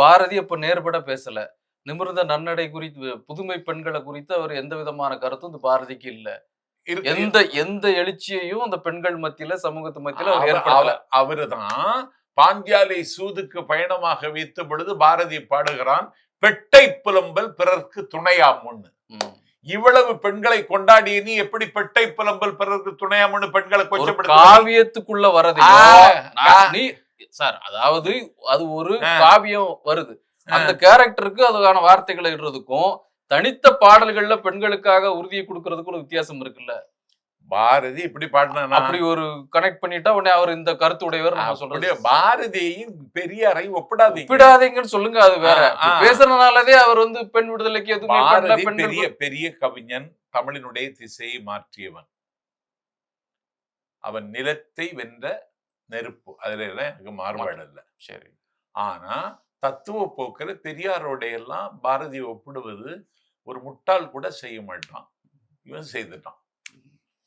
பாரதி அப்ப நேர்பட பேசல. நிமிர்ந்த நன்னடை குறித்து புதுமை பெண்கள குறித்து அவர் எந்த விதமான கருத்தும் இந்த பாரதிக்கு இல்ல. எந்த எந்த எழுச்சியையும் அந்த பெண்கள் மத்தியில சமூகத்து மத்தியில அவர் ஏற்படுத்தல. அவருதான் பாஞ்சாலை சூதுக்கு பயணமாக வைத்த பொழுது பாரதி பாடுகிறான், பெட்டை புலம்பல் பிறர்க்கு துணையாமுன்னு. இவ்வளவு பெண்களை கொண்டாடிய நீ எப்படி பெட்டை புலம்பல் பிறர்க்கு துணையாமுன்னு பெண்களை கொஞ்சம் காவியத்துக்குள்ள வரது சார். அதாவது அது ஒரு காவியம் வருது, அந்த கேரக்டருக்கு அதுக்கான வார்த்தைகளை இடுறதுக்கும் தனித்த பாடல்கள்ல பெண்களுக்காக உறுதியை கொடுக்கறதுக்கும் வித்தியாசம் இருக்குல்ல. பாரதி இப்படி பாடினா அப்படி ஒரு கனெக்ட் பண்ணிட்டா உடனே அவர் இந்த கருத்து உடையவர் நம்ம சொல்றது. பாரதியையும் பெரியாரை ஒப்பிடாதீங்கன்னு சொல்லுங்க, அது வேற. பேசுறதுனாலதே அவர் வந்து பெண் விடுதலைக்கு எதுவுமே பெரிய பெரிய கவிஞன், தமிழினுடைய திசையை மாற்றியவன். அவன் நிலத்தை வென்ற நெருப்பு, அதுல எல்லாம் எனக்கு மாறுபாடு இல்லை. சரி. ஆனா தத்துவ போக்கில் பெரியாரோட எல்லாம் பாரதியை ஒப்பிடுவது ஒரு முட்டாள் கூட செய்ய மாட்டான், இவன் செய்துட்டான்.